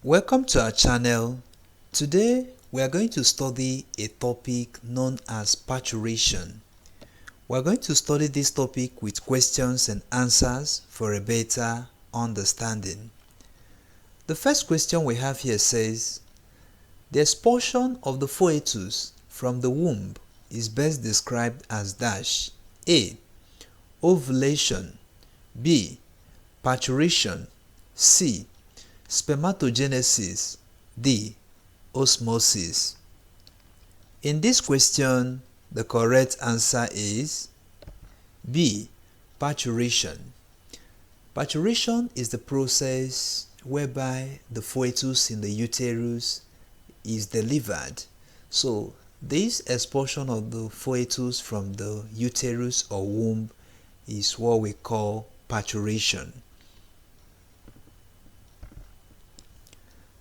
Welcome to our channel. Today we are going to study a topic known as parturition. We are going to study this topic with questions and answers for a better understanding. The first question we have here says, the expulsion of the foetus from the womb is best described as dash. A. Ovulation. B. Parturition. C. Spermatogenesis. D. Osmosis. In this question, the correct answer is B. Parturition. Parturition is the process whereby the fetus in the uterus is delivered. So, this expulsion of the fetus from the uterus or womb is what we call parturition.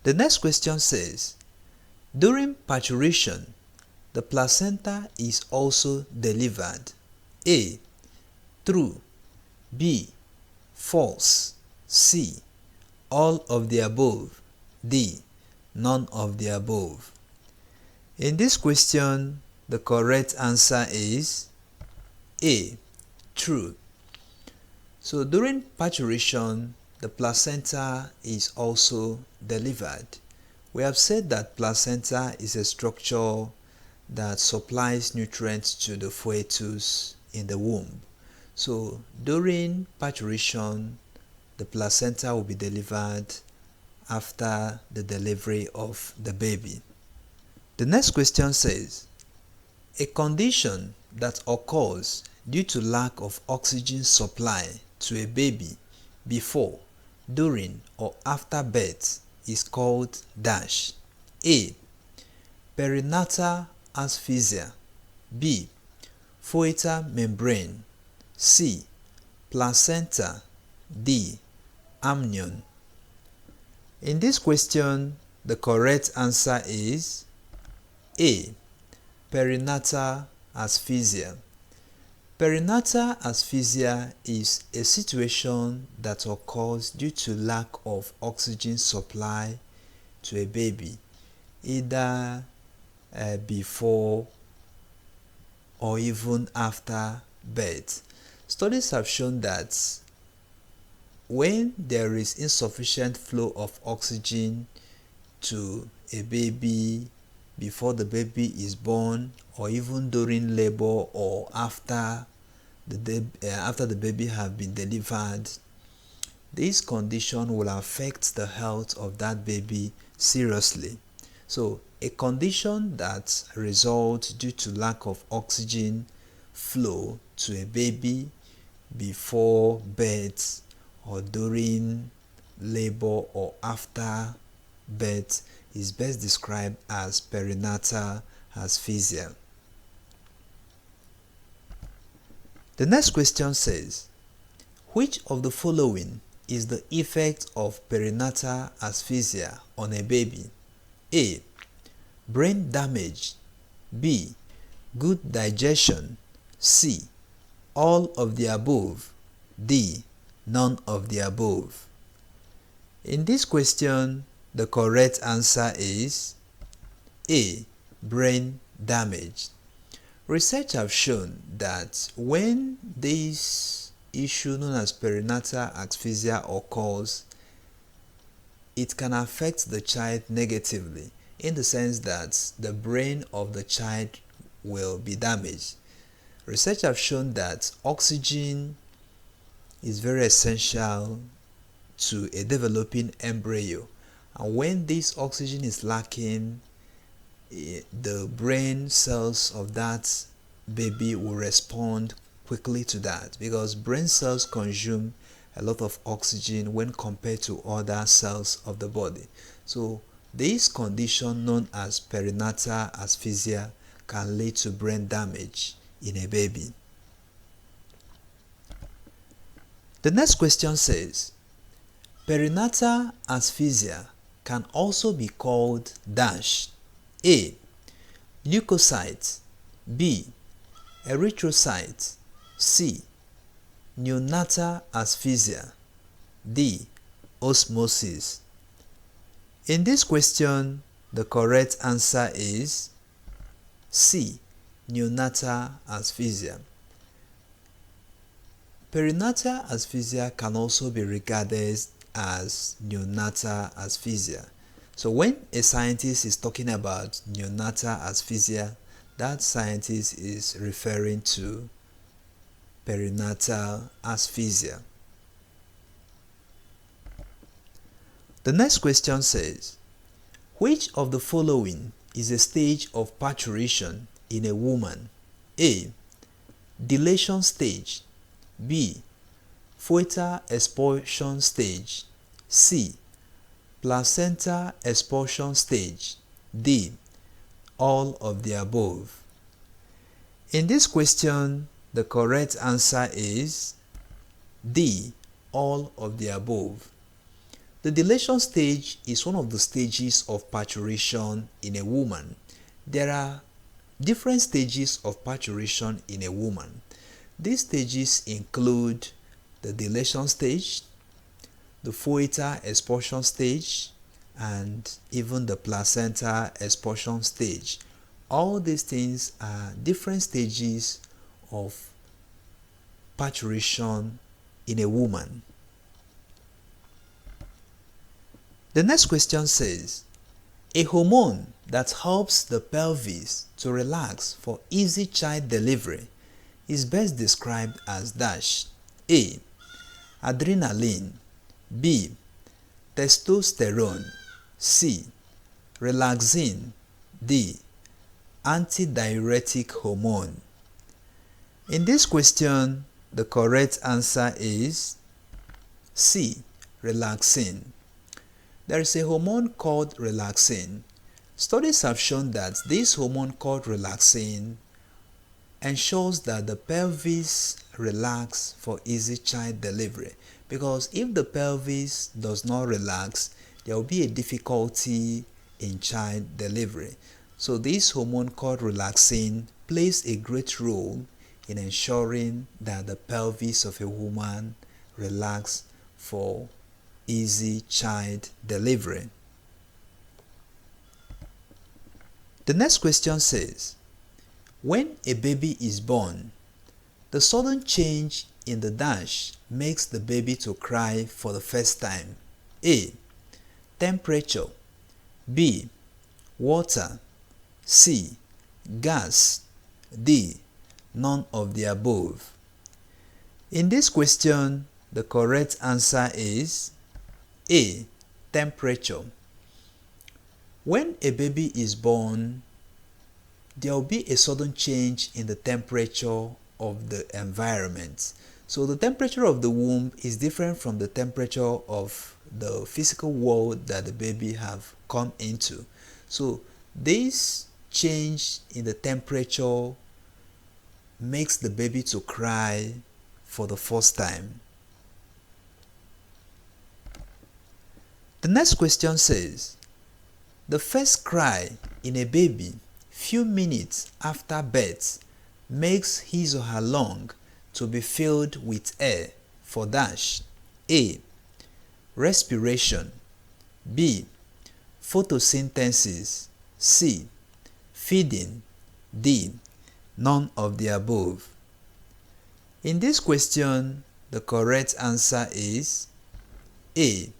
The next question says, during parturition, the placenta is also delivered. A. True. B. False. C. All of the above. D. None of the above. In this question, the correct answer is A. True. So during parturition, the placenta is also delivered. We have said that placenta is a structure that supplies nutrients to the fetus in the womb. So during parturition, the placenta will be delivered after the delivery of the baby. The next question says, a condition that occurs due to lack of oxygen supply to a baby before, during, or after birth is called dash. A. Perinatal asphyxia. B. Foetal membrane. C. Placenta. D. Amnion. In this question, the correct answer is A. Perinatal asphyxia. Perinatal asphyxia is a situation that occurs due to lack of oxygen supply to a baby, either before or even after birth. Studies have shown that when there is insufficient flow of oxygen to a baby before the baby is born, or even during labor or after the baby has been delivered, this condition will affect the health of that baby seriously. So a condition that results due to lack of oxygen flow to a baby before birth or during labor or after birth is best described as perinatal asphyxia. The next question says, which of the following is the effect of perinatal asphyxia on a baby? A. Brain damage. B. Good digestion. C. All of the above. D. None of the above. In this question, the correct answer is A. Brain damage. Research have shown that when this issue known as perinatal asphyxia occurs, it can affect the child negatively, in the sense that the brain of the child will be damaged. Research have shown that oxygen is very essential to a developing embryo, and when this oxygen is lacking, the brain cells of that baby will respond quickly to that, because brain cells consume a lot of oxygen when compared to other cells of the body. So this condition known as perinatal asphyxia can lead to brain damage in a baby. The next question says, perinatal asphyxia can also be called dash. A. Leukocytes. B. Erythrocytes. C. Neonatal asphyxia. D. Osmosis. In this question, the correct answer is C. Neonatal asphyxia. Perinatal asphyxia can also be regarded as neonatal asphyxia. So when a scientist is talking about neonatal asphyxia, that scientist is referring to perinatal asphyxia. The next question says, which of the following is a stage of parturition in a woman? A. Dilation stage. B. Foetal expulsion stage. C. Placenta expulsion stage. D. All of the above. In this question, the correct answer is D. All of the above. The dilation stage is one of the stages of parturition in a woman. There are different stages of parturition in a woman. These stages include the dilation stage, the foetal expulsion stage, and even the placenta expulsion stage. All these things are different stages of parturition in a woman. The next question says, a hormone that helps the pelvis to relax for easy child delivery is best described as dash. A. Adrenaline. B. Testosterone. C. Relaxin. D. Antidiuretic hormone. In this question, the correct answer is C. Relaxin. There is a hormone called relaxin. Studies have shown that this hormone called relaxin ensures that the pelvis relax for easy child delivery, because if the pelvis does not relax, there will be a difficulty in child delivery. So this hormone called relaxin plays a great role in ensuring that the pelvis of a woman relax for easy child delivery. The next question says, when a baby is born, the sudden change in the dash makes the baby to cry for the first time. A. Temperature. B. Water. C. Gas. D. None of the above. In this question, the correct answer is A. Temperature. When a baby is born, there will be a sudden change in the temperature of the environment. So the temperature of the womb is different from the temperature of the physical world that the baby have come into. So this change in the temperature makes the baby to cry for the first time. The next question says, the first cry in a baby few minutes after birth makes his or her lung to be filled with air for dash. A. Respiration. B. Photosynthesis. C. Feeding. D. None of the above. In this question, the correct answer is A.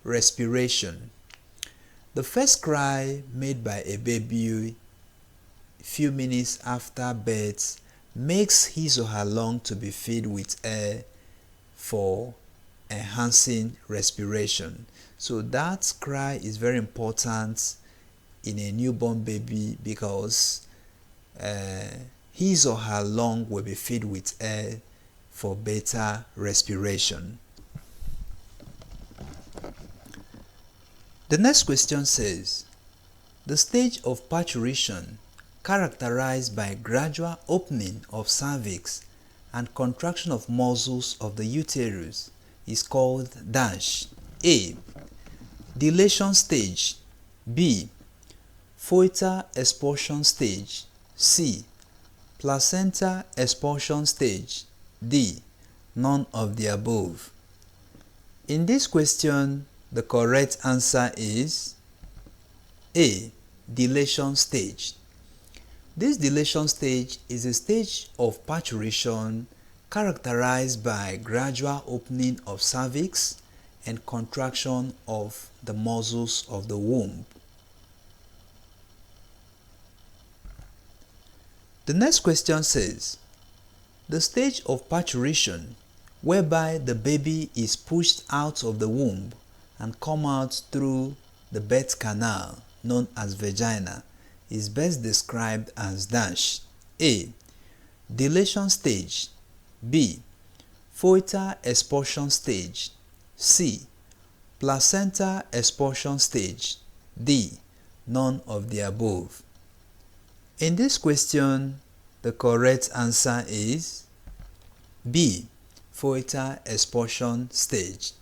Respiration. The first cry made by a baby few minutes after birth makes his or her lung to be filled with air for enhancing respiration. So that cry is very important in a newborn baby because his or her lung will be filled with air for better respiration. The next question says, the stage of parturition characterized by gradual opening of cervix and contraction of muscles of the uterus is called dash. A. Dilation stage. B. Foetal expulsion stage. C. Placenta expulsion stage. D. None of the above. In this question, the correct answer is A. Dilation stage. This dilation stage is a stage of parturition characterized by gradual opening of cervix and contraction of the muscles of the womb. The next question says, the stage of parturition whereby the baby is pushed out of the womb and come out through the birth canal known as vagina is best described as dash. A. Dilation stage. B. Foetal expulsion stage. C. Placenta expulsion stage. D. None of the above. In this question, the correct answer is B. Foetal expulsion stage.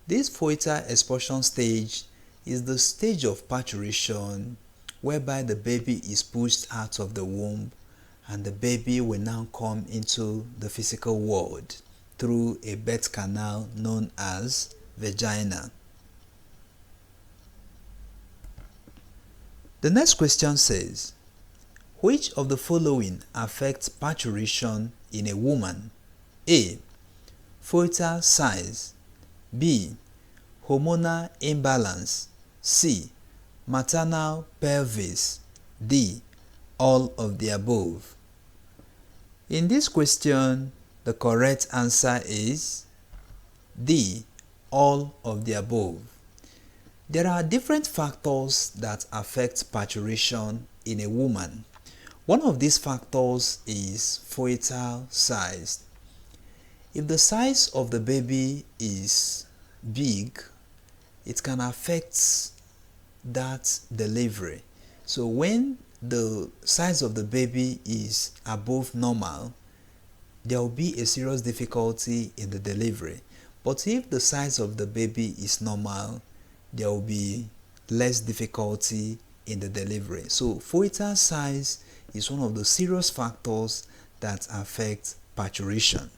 This foetal expulsion stage is the stage of parturition whereby the baby is pushed out of the womb and the baby will now come into the physical world through a birth canal known as vagina. The next question says, which of the following affects parturition in a woman? A. Foetal size. B. Hormonal imbalance. C. Maternal pelvis. D. All of the above. In this question, the correct answer is D. All of the above. There are different factors that affect parturition in a woman. One of these factors is foetal size. If the size of the baby is big, it can affect that delivery. So when the size of the baby is above normal, there will be a serious difficulty in the delivery. But if the size of the baby is normal, there will be less difficulty in the delivery. So foetal size is one of the serious factors that affect parturition.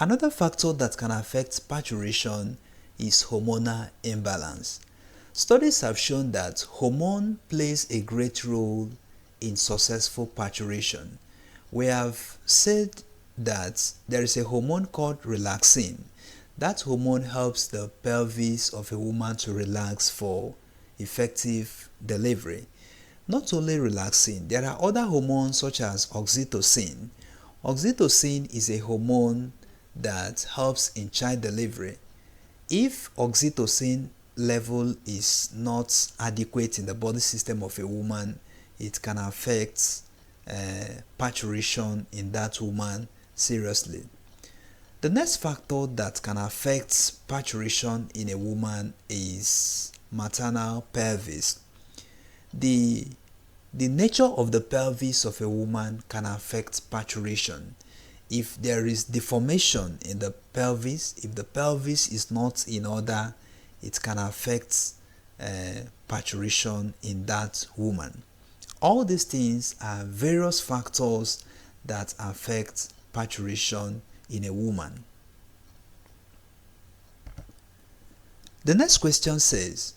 Another factor that can affect parturition is hormonal imbalance. Studies have shown that hormone plays a great role in successful parturition. We have said that there is a hormone called relaxin. That hormone helps the pelvis of a woman to relax for effective delivery. Not only relaxin, there are other hormones such as oxytocin. Oxytocin is a hormone that helps in child delivery. If oxytocin level is not adequate in the body system of a woman, it can affect parturition in that woman seriously. The next factor that can affect parturition in a woman is maternal pelvis. The nature of the pelvis of a woman can affect parturition. If there is deformation in the pelvis, if the pelvis is not in order, it can affect parturition in that woman. All these things are various factors that affect parturition in a woman. The next question says,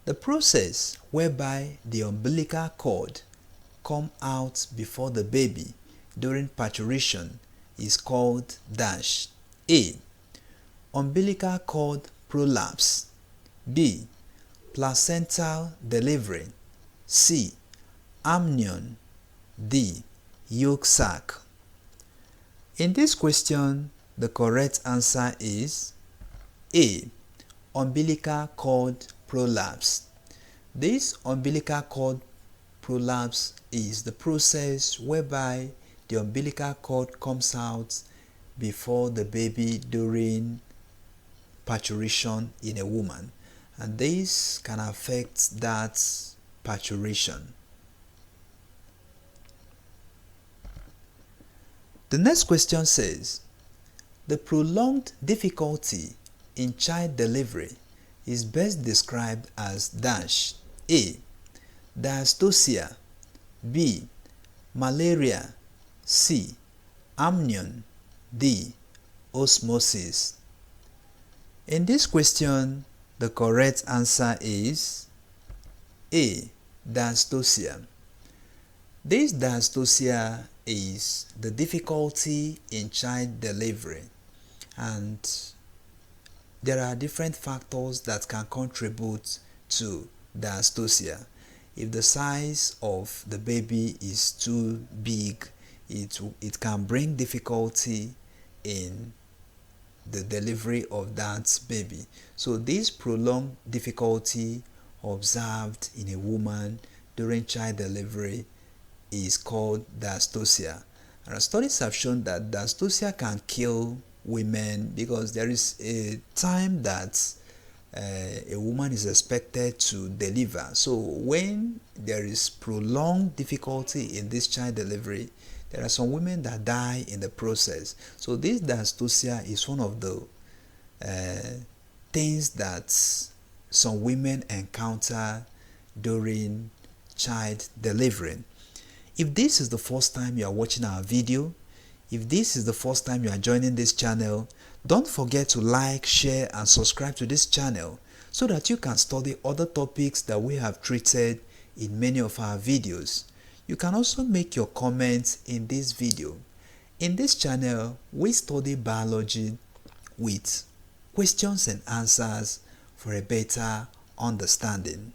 the process whereby the umbilical cord come out before the baby during parturition is called dash. A. Umbilical cord prolapse. B. Placental delivery. C. Amnion. D. Yolk sac. In this question, the correct answer is A. Umbilical cord prolapse. This umbilical cord prolapse is the process whereby the umbilical cord comes out before the baby during parturition in a woman, and this can affect that parturition. The next question says, the prolonged difficulty in child delivery is best described as dash. A. Diastosia. B. Malaria. C. Amnion. D. Osmosis. In this question, the correct answer is A. Dystocia. This dystocia is the difficulty in child delivery, and there are different factors that can contribute to dystocia. If the size of the baby is too big, it can bring difficulty in the delivery of that baby. So this prolonged difficulty observed in a woman during child delivery is called dystocia. And studies have shown that dystocia can kill women because there is a time that a woman is expected to deliver. So when there is prolonged difficulty in this child delivery, there are some women that die in the process. So this dystocia is one of the things that some women encounter during child delivery. If this is the first time you are watching our video, if this is the first time you are joining this channel, don't forget to like, share and subscribe to this channel so that you can study other topics that we have treated in many of our videos. You can also make your comments in this video. In this channel, we study biology with questions and answers for a better understanding.